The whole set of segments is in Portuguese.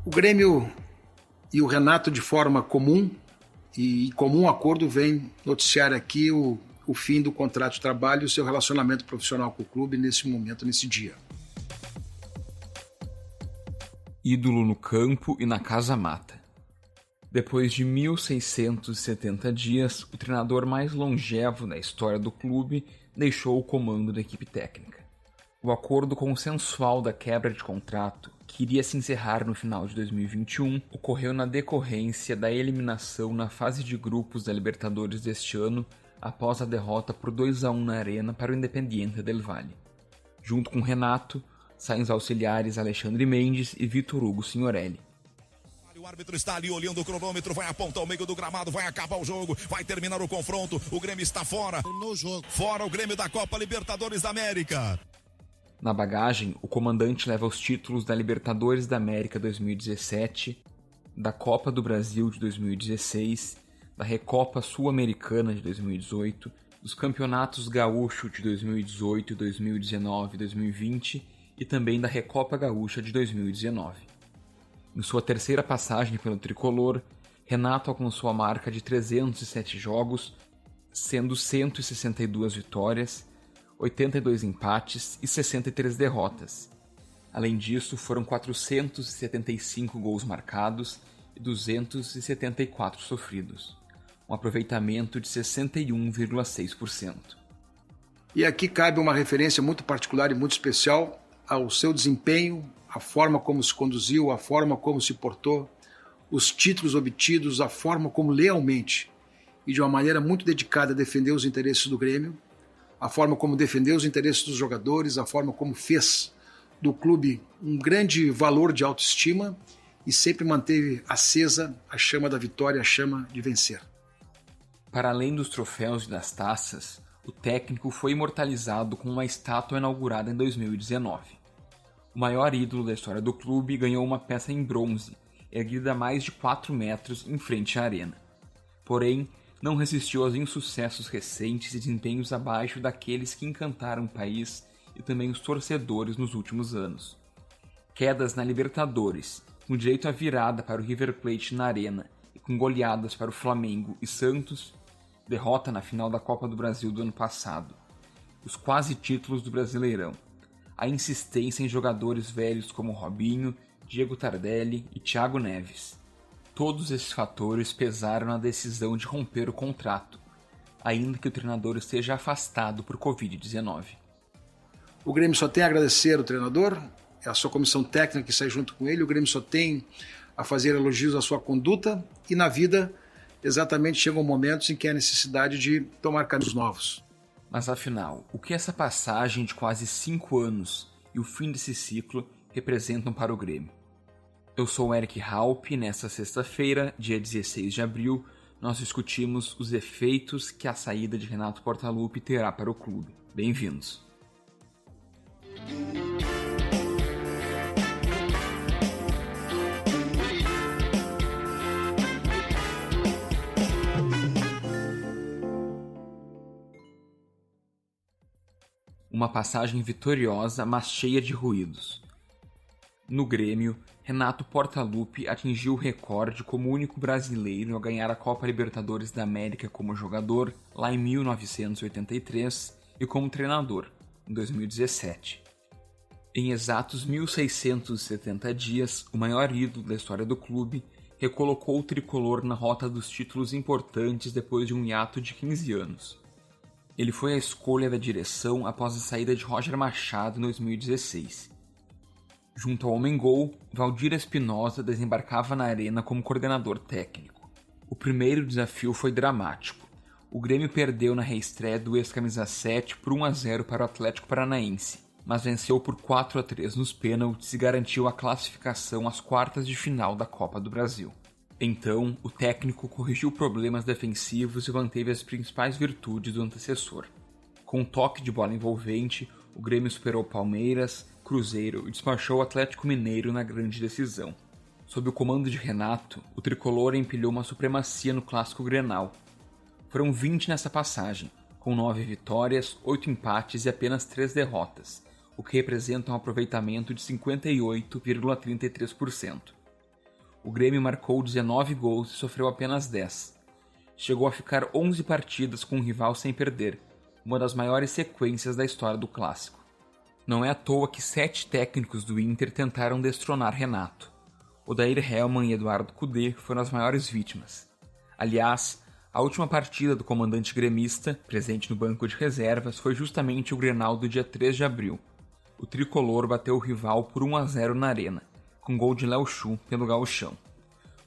O Grêmio e o Renato, de forma comum e em comum acordo, vem noticiar aqui o fim do contrato de trabalho e o seu relacionamento profissional com o clube nesse momento, nesse dia. Ídolo no campo e na casa mata. Depois de 1.670 dias, o treinador mais longevo da história do clube deixou o comando da equipe técnica. O acordo consensual da quebra de contrato, que iria se encerrar no final de 2021, ocorreu na decorrência da eliminação na fase de grupos da Libertadores deste ano, após a derrota por 2-1 na Arena para o Independiente del Valle. Junto com Renato, saem os auxiliares Alexandre Mendes e Vitor Hugo Signorelli. O árbitro está ali olhando o cronômetro, vai apontar o meio do gramado, vai acabar o jogo, vai terminar o confronto, o Grêmio está fora. No jogo. Fora o Grêmio da Copa Libertadores da América. Na bagagem, o comandante leva os títulos da Libertadores da América 2017, da Copa do Brasil de 2016, da Recopa Sul-Americana de 2018, dos Campeonatos Gaúcho de 2018, 2019 e 2020 e também da Recopa Gaúcha de 2019. Em sua terceira passagem pelo tricolor, Renato alcançou a marca de 307 jogos, sendo 162 vitórias, 82 empates e 63 derrotas. Além disso, foram 475 gols marcados e 274 sofridos, um aproveitamento de 61,6%. E aqui cabe uma referência muito particular e muito especial ao seu desempenho, a forma como se conduziu, a forma como se portou, os títulos obtidos, a forma como lealmente e de uma maneira muito dedicada defendeu os interesses do Grêmio, a forma como defendeu os interesses dos jogadores, a forma como fez do clube um grande valor de autoestima e sempre manteve acesa a chama da vitória, a chama de vencer. Para além dos troféus e das taças, o técnico foi imortalizado com uma estátua inaugurada em 2019. O maior ídolo da história do clube ganhou uma peça em bronze, erguida a mais de 4 metros em frente à arena. Porém, não resistiu aos insucessos recentes e desempenhos abaixo daqueles que encantaram o país e também os torcedores nos últimos anos. Quedas na Libertadores, com direito à virada para o River Plate na arena e com goleadas para o Flamengo e Santos, derrota na final da Copa do Brasil do ano passado, os quase títulos do Brasileirão, a insistência em jogadores velhos como Robinho, Diego Tardelli e Thiago Neves. Todos esses fatores pesaram na decisão de romper o contrato, ainda que o treinador esteja afastado por Covid-19. O Grêmio só tem a agradecer ao treinador, a sua comissão técnica que sai junto com ele, o Grêmio só tem a fazer elogios à sua conduta e na vida exatamente chegam momentos em que há necessidade de tomar caminhos novos. Mas afinal, o que essa passagem de quase 5 anos e o fim desse ciclo representam para o Grêmio? Eu sou o Eric Halpe e nesta sexta-feira, dia 16 de abril, nós discutimos os efeitos que a saída de Renato Portaluppi terá para o clube. Bem-vindos! Uma passagem vitoriosa, mas cheia de ruídos. No Grêmio, Renato Portaluppi atingiu o recorde como único brasileiro a ganhar a Copa Libertadores da América como jogador lá em 1983 e como treinador, em 2017. Em exatos 1.670 dias, o maior ídolo da história do clube recolocou o tricolor na rota dos títulos importantes depois de um hiato de 15 anos. Ele foi a escolha da direção após a saída de Roger Machado em 2016. Junto ao Homem-Gol, Valdir Espinosa desembarcava na arena como coordenador técnico. O primeiro desafio foi dramático. O Grêmio perdeu na reestreia do ex-camisa 7 por 1-0 para o Atlético Paranaense, mas venceu por 4-3 nos pênaltis e garantiu a classificação às quartas de final da Copa do Brasil. Então, o técnico corrigiu problemas defensivos e manteve as principais virtudes do antecessor. Com um toque de bola envolvente, o Grêmio superou Palmeiras, Cruzeiro e despachou o Atlético Mineiro na grande decisão. Sob o comando de Renato, o tricolor empilhou uma supremacia no clássico Grenal. Foram 20 nessa passagem, com 9 vitórias, 8 empates e apenas 3 derrotas, o que representa um aproveitamento de 58,33%. o Grêmio marcou 19 gols e sofreu apenas 10. Chegou a ficar 11 partidas com um rival sem perder, uma das maiores sequências da história do clássico. Não é à toa que 7 técnicos do Inter tentaram destronar Renato. Odair Hellmann e Eduardo Cudê foram as maiores vítimas. Aliás, a última partida do comandante gremista, presente no banco de reservas, foi justamente o Grenal do dia 3 de abril. O tricolor bateu o rival por 1-0 na Arena, com gol de Léo Chu pelo gauchão.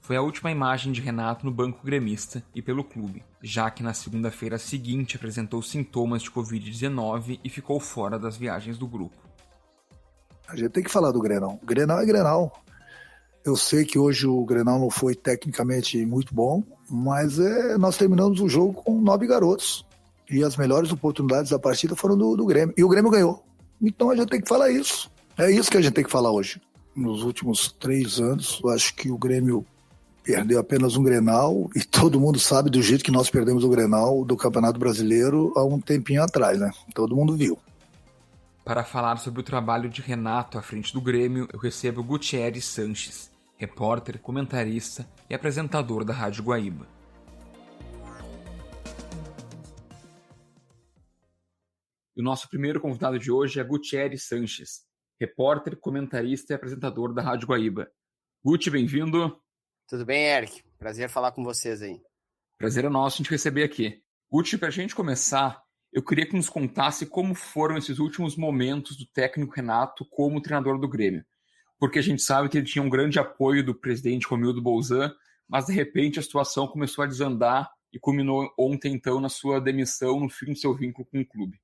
Foi a última imagem de Renato no banco gremista e pelo clube, já que na segunda-feira seguinte apresentou sintomas de Covid-19 e ficou fora das viagens do grupo. A gente tem que falar do Grenal. Grenal é Grenal. Eu sei que hoje o Grenal não foi tecnicamente muito bom, mas nós terminamos o jogo com 9 garotos. E as melhores oportunidades da partida foram do Grêmio. E o Grêmio ganhou. Então a gente tem que falar isso. É isso que a gente tem que falar hoje. Nos últimos 3 anos, eu acho que o Grêmio perdeu apenas um Grenal, e todo mundo sabe do jeito que nós perdemos o Grenal do Campeonato Brasileiro há um tempinho atrás, né? Todo mundo viu. Para falar sobre o trabalho de Renato à frente do Grêmio, eu recebo Gutierre Sanches, repórter, comentarista e apresentador da Rádio Guaíba. E o nosso primeiro convidado de hoje é Gutierre Sanches, repórter, comentarista e apresentador da Rádio Guaíba. Guti, bem-vindo. Tudo bem, Eric? Prazer falar com vocês aí. Prazer é nosso a gente receber aqui. Guti, para a gente começar, eu queria que nos contasse como foram esses últimos momentos do técnico Renato como treinador do Grêmio. Porque a gente sabe que ele tinha um grande apoio do presidente Romildo Bolzan, mas de repente a situação começou a desandar e culminou ontem, então, na sua demissão, no fim do seu vínculo com o clube.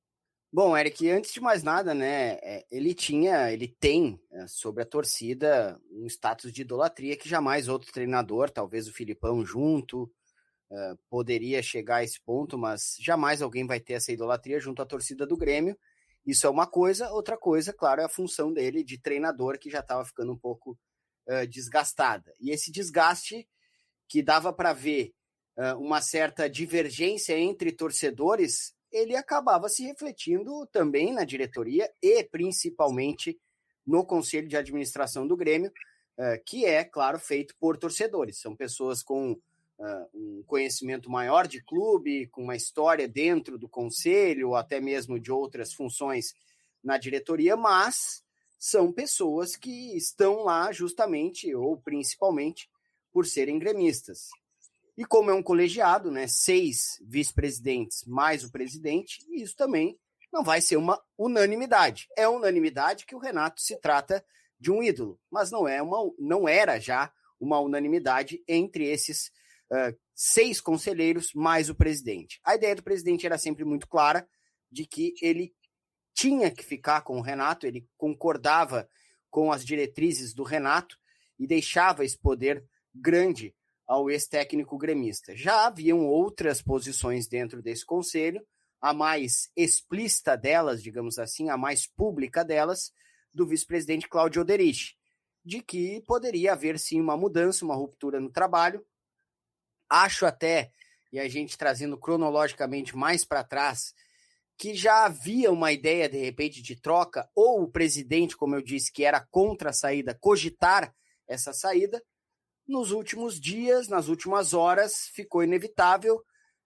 Bom, Eric, antes de mais nada, né, ele tem sobre a torcida um status de idolatria que jamais outro treinador, talvez o Filipão junto, poderia chegar a esse ponto, mas jamais alguém vai ter essa idolatria junto à torcida do Grêmio. Isso é uma coisa. Outra coisa, claro, é a função dele de treinador, que já estava ficando um pouco desgastada. E esse desgaste, que dava para ver uma certa divergência entre torcedores, ele acabava se refletindo também na diretoria e principalmente no conselho de administração do Grêmio, que é, claro, feito por torcedores. São pessoas com um conhecimento maior de clube, com uma história dentro do conselho, ou até mesmo de outras funções na diretoria, mas são pessoas que estão lá justamente ou principalmente por serem gremistas. E como é um colegiado, né, 6 vice-presidentes mais o presidente, isso também não vai ser uma unanimidade. É unanimidade que o Renato se trata de um ídolo, mas não era já uma unanimidade entre esses 6 conselheiros mais o presidente. A ideia do presidente era sempre muito clara, de que ele tinha que ficar com o Renato, ele concordava com as diretrizes do Renato e deixava esse poder grande ao ex-técnico gremista. Já haviam outras posições dentro desse conselho, a mais explícita delas, digamos assim, a mais pública delas, do vice-presidente Claudio Oderich, de que poderia haver sim uma mudança, uma ruptura no trabalho. Acho até, e a gente trazendo cronologicamente mais para trás, que já havia uma ideia, de repente, de troca, ou o presidente, como eu disse, que era contra a saída, cogitar essa saída. Nos últimos dias, nas últimas horas, ficou inevitável.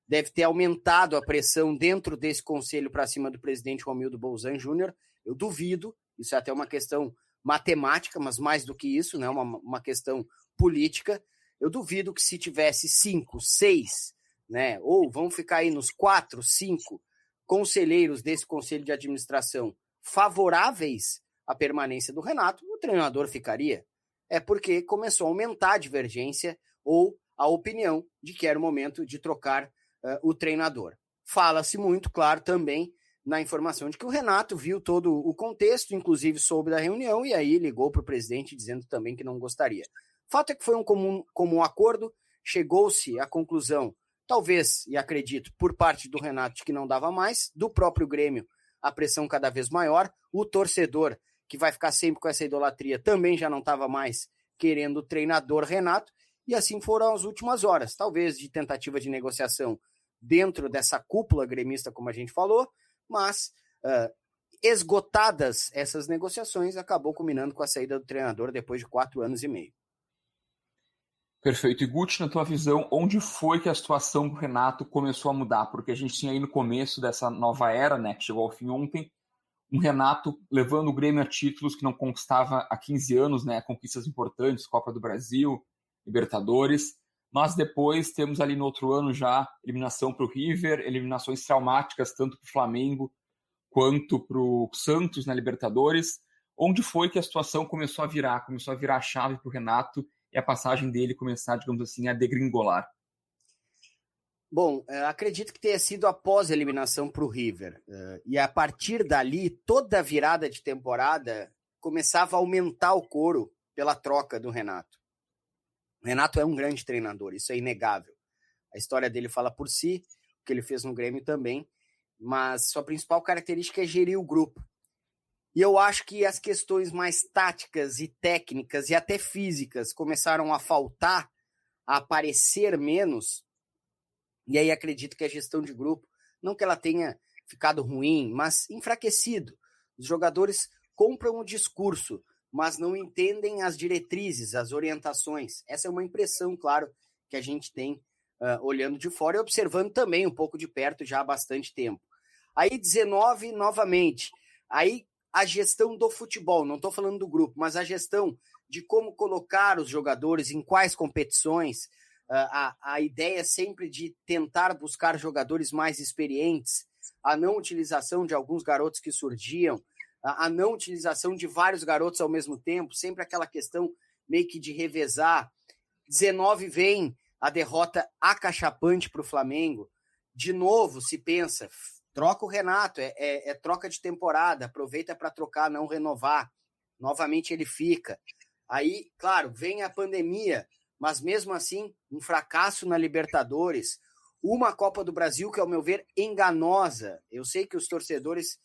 Deve ter aumentado a pressão dentro desse conselho para cima do presidente Romildo Bolzan Júnior. Eu duvido, isso é até uma questão matemática, mas mais do que isso, né, uma questão política. Eu duvido que se tivesse 5, 6, né, ou vão ficar aí nos 4, 5 conselheiros desse conselho de administração favoráveis à permanência do Renato, o treinador ficaria. É porque começou a aumentar a divergência ou a opinião de que era o momento de trocar o treinador. Fala-se muito, claro, também na informação de que o Renato viu todo o contexto, inclusive soube da reunião, e aí ligou para o presidente dizendo também que não gostaria. Fato é que foi um comum acordo, chegou-se à conclusão, talvez, e acredito, por parte do Renato, de que não dava mais, do próprio Grêmio, a pressão cada vez maior, o torcedor, que vai ficar sempre com essa idolatria, também já não estava mais querendo o treinador Renato, e assim foram as últimas horas, talvez de tentativa de negociação dentro dessa cúpula gremista, como a gente falou, mas esgotadas essas negociações, acabou culminando com a saída do treinador depois de 4 anos e meio. Perfeito. E Guti, na tua visão, onde foi que a situação do Renato começou a mudar? Porque a gente tinha aí no começo dessa nova era, né, que chegou ao fim ontem, um Renato levando o Grêmio a títulos que não conquistava há 15 anos, né, conquistas importantes, Copa do Brasil, Libertadores, mas depois temos ali no outro ano já eliminação para o River, eliminações traumáticas tanto para o Flamengo quanto para o Santos na Libertadores. Onde foi que a situação começou a virar a chave para o Renato e a passagem dele começar, digamos assim, a degringolar? Bom, acredito que tenha sido após a eliminação para o River. E a partir dali, toda a virada de temporada começava a aumentar o coro pela troca do Renato. O Renato é um grande treinador, isso é inegável. A história dele fala por si, o que ele fez no Grêmio também, mas sua principal característica é gerir o grupo. E eu acho que as questões mais táticas e técnicas e até físicas começaram a faltar, a aparecer menos. E aí acredito que a gestão de grupo, não que ela tenha ficado ruim, mas enfraquecido. Os jogadores compram o discurso, mas não entendem as diretrizes, as orientações. Essa é uma impressão, claro, que a gente tem olhando de fora e observando também um pouco de perto já há bastante tempo. Aí 19, novamente. Aí a gestão do futebol, não estou falando do grupo, mas a gestão de como colocar os jogadores em quais competições, a ideia sempre de tentar buscar jogadores mais experientes, a não utilização de alguns garotos que surgiam, a não utilização de vários garotos ao mesmo tempo, sempre aquela questão meio que de revezar. 19 vem a derrota acachapante para o Flamengo. De novo se pensa, troca o Renato, é troca de temporada, aproveita para trocar, não renovar. Novamente ele fica. Aí, claro, vem a pandemia, mas mesmo assim, um fracasso na Libertadores, uma Copa do Brasil que, ao meu ver, enganosa. Eu sei que os torcedores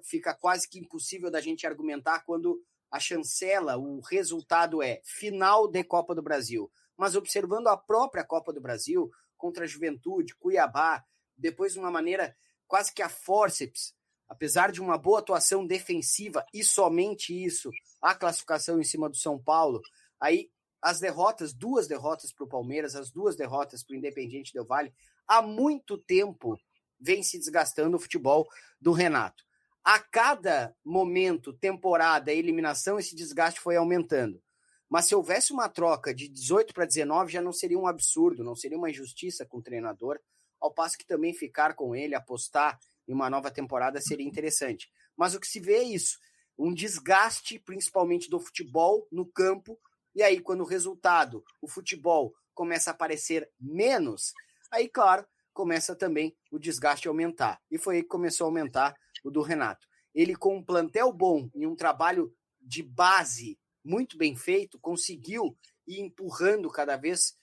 fica quase que impossível da gente argumentar quando a chancela, o resultado é final de Copa do Brasil. Mas observando a própria Copa do Brasil, contra a Juventude, Cuiabá, depois de uma maneira quase que a fórceps, apesar de uma boa atuação defensiva e somente isso, a classificação em cima do São Paulo, aí as derrotas, 2 derrotas para o Palmeiras, as 2 derrotas para o Independiente Del Valle, há muito tempo vem se desgastando o futebol do Renato. A cada momento, temporada, eliminação, esse desgaste foi aumentando. Mas se houvesse uma troca de 18 para 19, já não seria um absurdo, não seria uma injustiça com o treinador, ao passo que também ficar com ele, apostar em uma nova temporada seria interessante. Mas o que se vê é isso, um desgaste principalmente do futebol no campo, e aí quando o resultado, o futebol, começa a aparecer menos, aí, claro, começa também o desgaste a aumentar. E foi aí que começou a aumentar o do Renato. Ele, com um plantel bom e um trabalho de base muito bem feito, conseguiu ir empurrando cada vez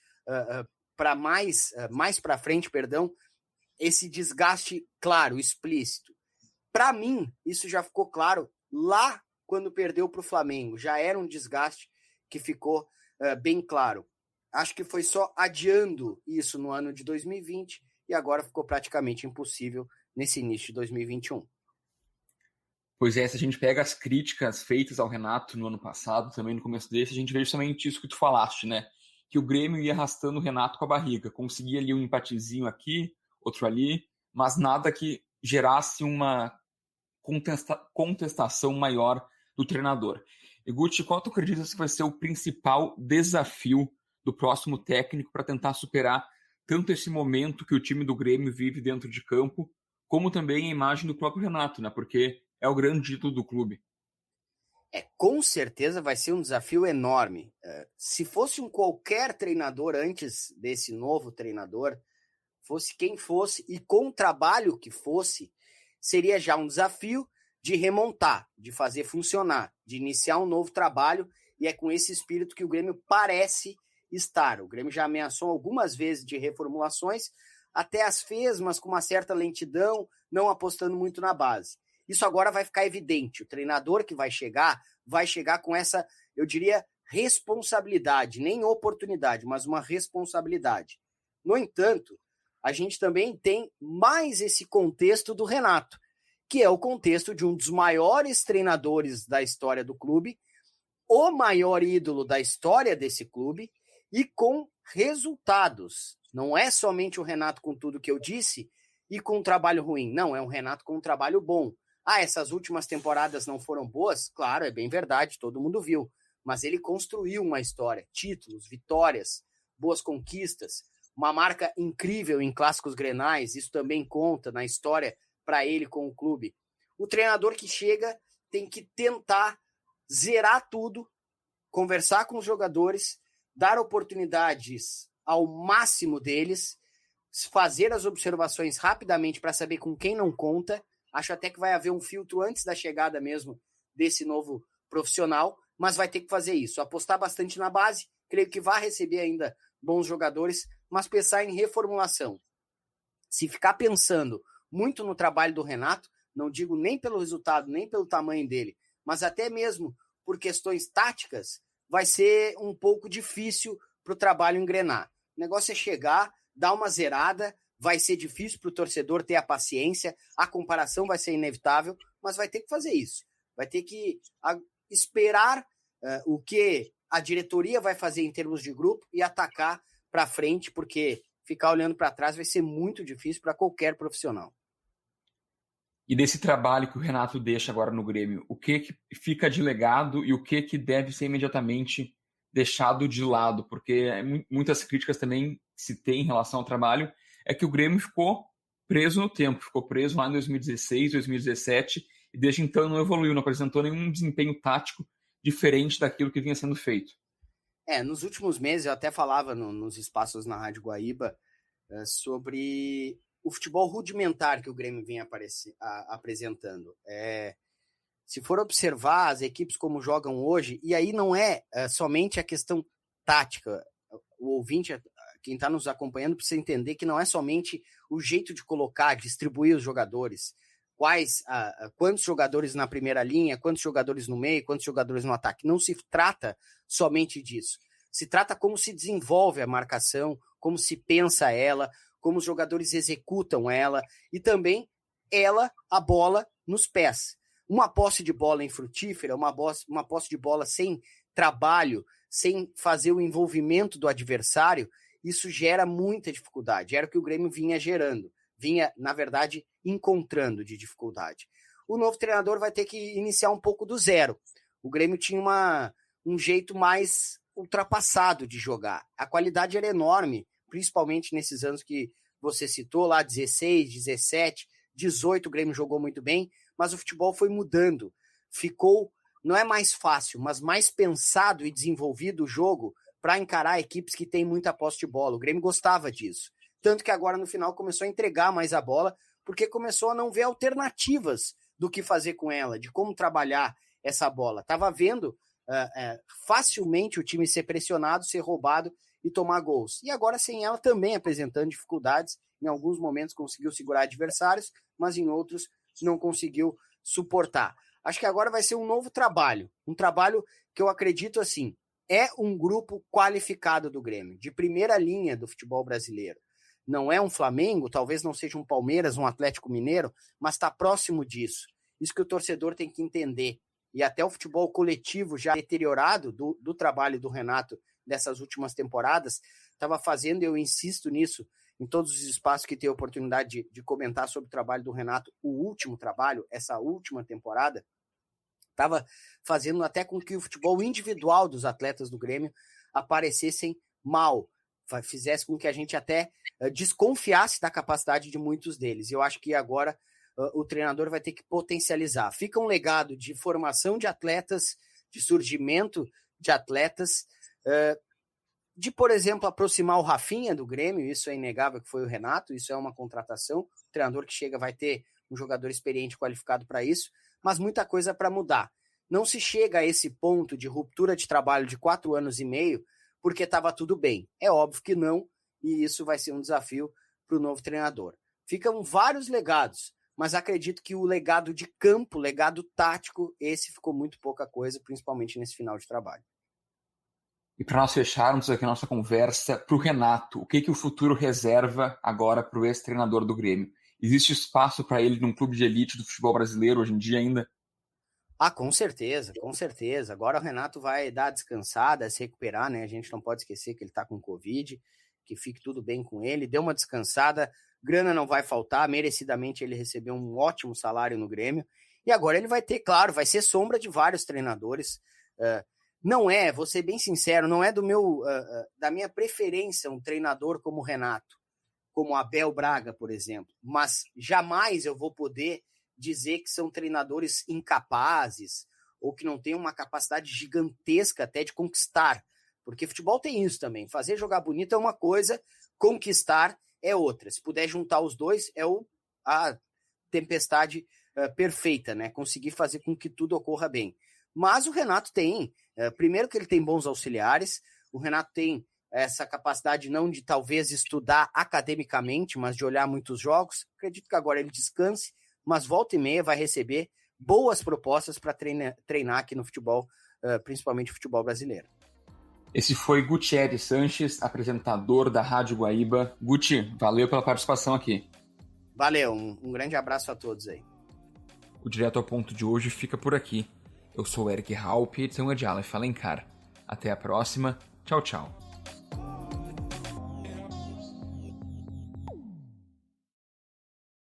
para mais para frente, esse desgaste claro, explícito. Para mim, isso já ficou claro lá quando perdeu para o Flamengo. Já era um desgaste que ficou bem claro. Acho que foi só adiando isso no ano de 2020 e agora ficou praticamente impossível nesse início de 2021. Pois é, se a gente pega as críticas feitas ao Renato no ano passado, também no começo desse, a gente vê justamente isso que tu falaste, né? Que o Grêmio ia arrastando o Renato com a barriga. Conseguia ali um empatezinho aqui, outro ali, mas nada que gerasse uma contestação maior do treinador. E Guti, qual tu acreditas que vai ser o principal desafio do próximo técnico para tentar superar tanto esse momento que o time do Grêmio vive dentro de campo, como também a imagem do próprio Renato, né? Porque é o grande título do clube. Com certeza vai ser um desafio enorme. Se fosse um qualquer treinador antes desse novo treinador, fosse quem fosse e com o trabalho que fosse, seria já um desafio de remontar, de fazer funcionar, de iniciar um novo trabalho, e é com esse espírito que o Grêmio parece estar. O Grêmio já ameaçou algumas vezes de reformulações, até as fez, mas com uma certa lentidão, não apostando muito na base. Isso agora vai ficar evidente. O treinador que vai chegar com essa, eu diria, responsabilidade, nem oportunidade, mas uma responsabilidade. No entanto, a gente também tem mais esse contexto do Renato, que é o contexto de um dos maiores treinadores da história do clube, o maior ídolo da história desse clube, e com resultados. Não é somente o Renato com tudo que eu disse e com um trabalho ruim. Não, é um Renato com um trabalho bom. Essas últimas temporadas não foram boas? Claro, é bem verdade, todo mundo viu. Mas ele construiu uma história, títulos, vitórias, boas conquistas, uma marca incrível em clássicos grenais, isso também conta na história para ele com o clube. O treinador que chega tem que tentar zerar tudo, conversar com os jogadores, dar oportunidades ao máximo deles, fazer as observações rapidamente para saber com quem não conta. Acho até que vai haver um filtro antes da chegada mesmo desse novo profissional, mas vai ter que fazer isso. Apostar bastante na base, creio que vai receber ainda bons jogadores, mas pensar em reformulação. Se ficar pensando muito no trabalho do Renato, não digo nem pelo resultado, nem pelo tamanho dele, mas até mesmo por questões táticas, vai ser um pouco difícil para o trabalho engrenar. O negócio é chegar, dar uma zerada, vai ser difícil para o torcedor ter a paciência, a comparação vai ser inevitável, mas vai ter que fazer isso. Vai ter que esperar o que a diretoria vai fazer em termos de grupo e atacar para frente, porque ficar olhando para trás vai ser muito difícil para qualquer profissional. E desse trabalho que o Renato deixa agora no Grêmio, o que fica de legado e o que deve ser imediatamente deixado de lado? Porque muitas críticas também se tem em relação ao trabalho é que o Grêmio ficou preso no tempo, ficou preso lá em 2016, 2017, e desde então não evoluiu, não apresentou nenhum desempenho tático diferente daquilo que vinha sendo feito. Nos últimos meses, eu até falava nos espaços na Rádio Guaíba sobre o futebol rudimentar que o Grêmio vinha apresentando. Se for observar as equipes como jogam hoje, e aí não é somente a questão tática, o ouvinte, quem está nos acompanhando, precisa entender que não é somente o jeito de colocar, distribuir os jogadores, quantos jogadores na primeira linha, quantos jogadores no meio, quantos jogadores no ataque. Não se trata somente disso. Se trata como se desenvolve a marcação, como se pensa ela, como os jogadores executam ela e também a bola nos pés. Uma posse de bola infrutífera, uma posse de bola sem trabalho, sem fazer o envolvimento do adversário, isso gera muita dificuldade. Era o que o Grêmio vinha, na verdade, encontrando de dificuldade. O novo treinador vai ter que iniciar um pouco do zero. O Grêmio tinha um jeito mais ultrapassado de jogar. A qualidade era enorme, principalmente nesses anos que você citou, lá 16, 17, 18, o Grêmio jogou muito bem, mas o futebol foi mudando. Ficou, não é mais fácil, mas mais pensado e desenvolvido o jogo para encarar equipes que têm muita posse de bola. O Grêmio gostava disso. Tanto que agora no final começou a entregar mais a bola, porque começou a não ver alternativas do que fazer com ela, de como trabalhar essa bola. Estava vendo facilmente o time ser pressionado, ser roubado e tomar gols. E agora sem ela também apresentando dificuldades. Em alguns momentos conseguiu segurar adversários, mas em outros não conseguiu suportar. Acho que agora vai ser um novo trabalho. Um trabalho que eu acredito assim, é um grupo qualificado do Grêmio, de primeira linha do futebol brasileiro. Não é um Flamengo, talvez não seja um Palmeiras, um Atlético Mineiro, mas está próximo disso. Isso que o torcedor tem que entender. E até o futebol coletivo já deteriorado do trabalho do Renato dessas últimas temporadas, estava fazendo, eu insisto nisso, em todos os espaços que tenho oportunidade de comentar sobre o trabalho do Renato, o último trabalho, essa última temporada, estava fazendo até com que o futebol individual dos atletas do Grêmio aparecessem mal, fizesse com que a gente até desconfiasse da capacidade de muitos deles. Eu acho que agora o treinador vai ter que potencializar. Fica um legado de formação de atletas, de surgimento de atletas, de, por exemplo, aproximar o Rafinha do Grêmio, isso é inegável que foi o Renato, isso é uma contratação, o treinador que chega vai ter um jogador experiente qualificado para isso, mas muita coisa para mudar. Não se chega a esse ponto de ruptura de trabalho de 4 anos e meio porque estava tudo bem. É óbvio que não, e isso vai ser um desafio para o novo treinador. Ficam vários legados, mas acredito que o legado de campo, o legado tático, esse ficou muito pouca coisa, principalmente nesse final de trabalho. E para nós fecharmos aqui a nossa conversa, para o Renato, o que o futuro reserva agora para o ex-treinador do Grêmio? Existe espaço para ele num clube de elite do futebol brasileiro hoje em dia ainda? Com certeza, com certeza. Agora o Renato vai dar a descansada, se recuperar, né? A gente não pode esquecer que ele tá com Covid, que fique tudo bem com ele. Deu uma descansada, grana não vai faltar, merecidamente ele recebeu um ótimo salário no Grêmio. E agora ele vai ter, claro, vai ser sombra de vários treinadores. Não é, vou ser bem sincero, não é da minha preferência um treinador como o Renato, como Abel Braga, por exemplo. Mas jamais eu vou poder dizer que são treinadores incapazes ou que não têm uma capacidade gigantesca até de conquistar. Porque futebol tem isso também. Fazer jogar bonito é uma coisa, conquistar é outra. Se puder juntar os dois, é a tempestade perfeita, né? Conseguir fazer com que tudo ocorra bem. Mas o Renato tem, primeiro que ele tem bons auxiliares, o Renato tem essa capacidade não de talvez estudar academicamente, mas de olhar muitos jogos. Acredito que agora ele descanse, mas volta e meia vai receber boas propostas para treinar aqui no futebol, principalmente futebol brasileiro. Esse foi Gutierre Sanches, apresentador da Rádio Guaíba. Guti, valeu pela participação aqui. Valeu, um grande abraço a todos aí. O Direto ao Ponto de hoje fica por aqui. Eu sou o Eric Halp, edição é de Aleph Alencar. Até a próxima. Tchau, tchau.